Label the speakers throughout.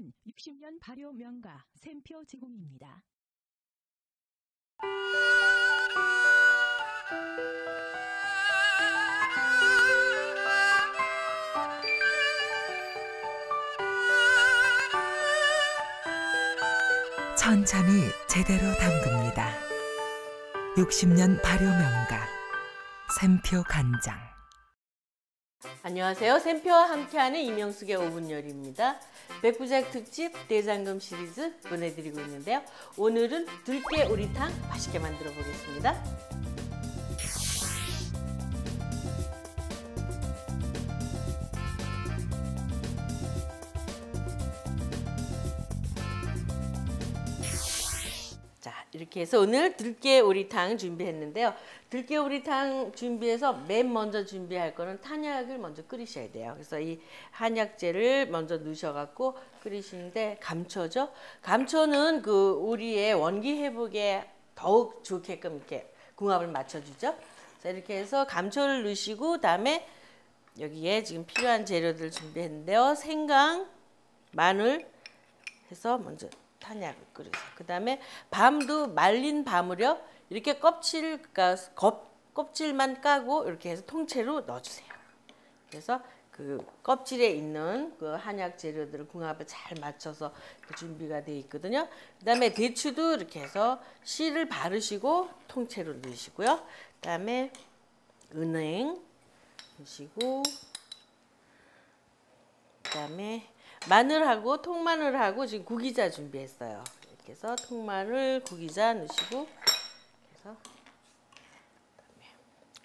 Speaker 1: 제공은 60년 발효 명가 샘표 제공입니다.
Speaker 2: 천천히 제대로 담급니다. 60년 발효 명가 샘표 간장.
Speaker 3: 안녕하세요. 샘표와 함께하는 이명숙의 5분 요리입니다. 백부작 특집 대장금 시리즈 보내드리고 있는데요. 오늘은 들깨 오리탕 맛있게 만들어 보겠습니다. 자, 이렇게 해서 오늘 들깨 오리탕 준비했는데요. 들깨 오리탕 준비해서 맨 먼저 준비할 거는 탄약을 먼저 끓이셔야 돼요. 그래서 이 한약재를 먼저 넣으셔갖고 끓이시는데 감초죠. 감초는 그 오리의 원기 회복에 더욱 좋게끔 이렇게 궁합을 맞춰주죠. 자, 이렇게 해서 감초를 넣으시고 그다음에 여기에 지금 필요한 재료들 준비했는데요. 생강, 마늘 해서 먼저 탄약을 끓여서 그다음에 밤도 말린 밤을요 이렇게 껍질만 까고 이렇게 해서 통째로 넣어주세요. 그래서 그 껍질에 있는 그 한약 재료들을 궁합을 잘 맞춰서 준비가 되어 있거든요. 그다음에 대추도 이렇게 해서 씨를 바르시고 통째로 넣으시고요. 그다음에 은행 넣으시고 그다음에 마늘하고 통마늘하고 지금 구기자 준비했어요. 이렇게 해서 통마늘, 구기자 넣으시고 그래서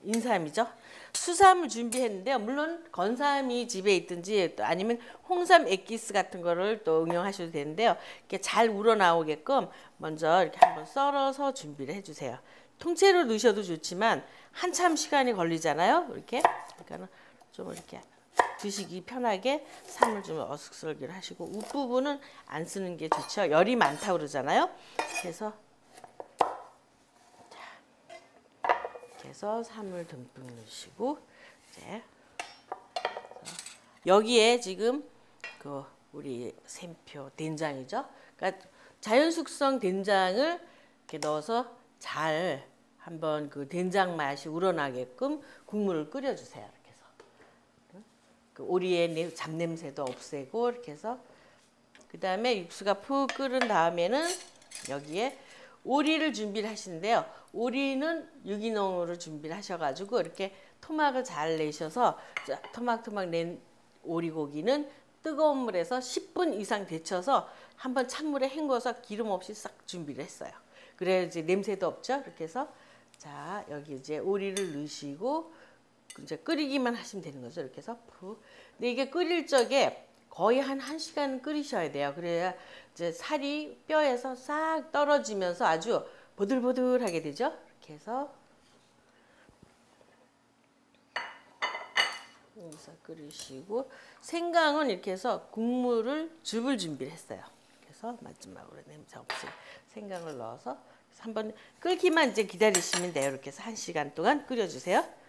Speaker 3: 인삼이죠. 수삼을 준비했는데요. 물론 건삼이 집에 있든지 또 아니면 홍삼 액기스 같은 거를 또 응용하셔도 되는데요. 이렇게 잘 우러나오게끔 먼저 이렇게 한번 썰어서 준비를 해주세요. 통째로 넣으셔도 좋지만 한참 시간이 걸리잖아요. 이렇게 그러니까 좀 이렇게 드시기 편하게 삶을 좀 어슷썰기를 하시고 윗부분은 안 쓰는 게 좋죠. 열이 많다고 그러잖아요. 그래서 이렇게 해서 삶을 듬뿍 넣으시고 이제 여기에 지금 그 우리 샘표 된장이죠. 그러니까 자연 숙성 된장을 이렇게 넣어서 잘 한번 그 된장 맛이 우러나게끔 국물을 끓여주세요. 그 오리의 잡냄새도 없애고 이렇게 해서 그 다음에 육수가 푹 끓은 다음에는 여기에 오리를 준비를 하시는데요. 오리는 유기농으로 준비를 하셔가지고 이렇게 토막을 잘 내셔서 토막토막 낸 오리고기는 뜨거운 물에서 10분 이상 데쳐서 한번 찬물에 헹궈서 기름 없이 싹 준비를 했어요. 그래야 이제 냄새도 없죠. 이렇게 해서 자 여기 이제 오리를 넣으시고 이제 끓이기만 하시면 되는 거죠. 이렇게 해서 푹. 근데 이게 끓일 적에 거의 한 1시간 끓이셔야 돼요. 그래야 이제 살이 뼈에서 싹 떨어지면서 아주 보들보들하게 되죠. 이렇게 해서 여기서 끓이시고 생강은 이렇게 해서 즙을 준비를 했어요. 그래서 마지막으로 냄새 없이 생강을 넣어서 한번 끓기만 이제 기다리시면 돼요. 이렇게 해서 1시간 동안 끓여주세요.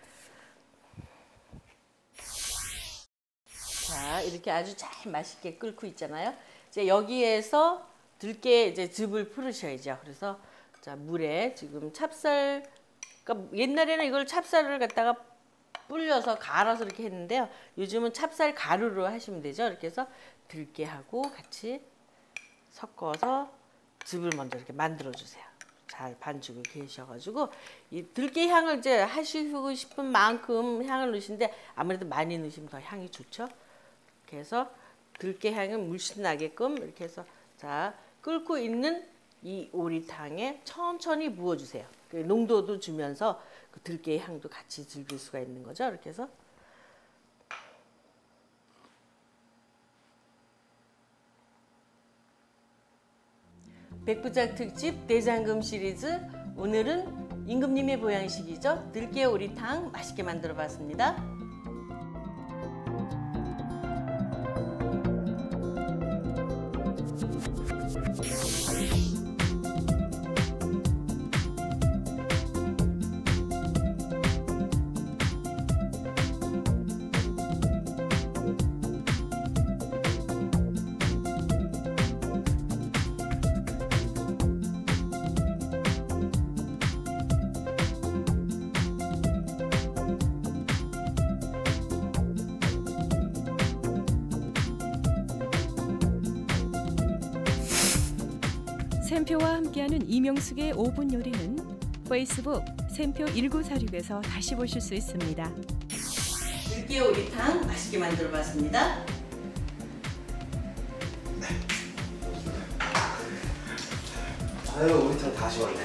Speaker 3: 자, 이렇게 아주 잘 맛있게 끓고 있잖아요. 이제 여기에서 들깨 이제 즙을 풀으셔야죠. 그래서 자, 물에 지금 찹쌀, 그러니까 옛날에는 이걸 찹쌀을 갖다가 불려서 갈아서 이렇게 했는데요. 요즘은 찹쌀 가루로 하시면 되죠. 이렇게 해서 들깨하고 같이 섞어서 즙을 먼저 이렇게 만들어 주세요. 잘 반죽을 계셔가지고 이 들깨 향을 이제 하시고 싶은 만큼 향을 넣으시는데 아무래도 많이 넣으시면 더 향이 좋죠. 이렇게 해서 들깨 향을 물씬 나게끔 이렇게 해서 자 끓고 있는 이 오리탕에 천천히 부어주세요. 그 농도도 주면서 그 들깨 향도 같이 즐길 수가 있는 거죠. 이렇게 해서 백부작 특집 대장금 시리즈 오늘은 임금님의 보양식이죠. 들깨 오리탕 맛있게 만들어 봤습니다.
Speaker 1: 샘표와 함께하는 이명숙의 5분 요리는 페이스북 샘표 1946에서 다시 보실 수 있습니다.
Speaker 3: 들깨 오리탕 맛있게 만들어봤습니다.
Speaker 4: 아유, 오리탕 다시 왔네.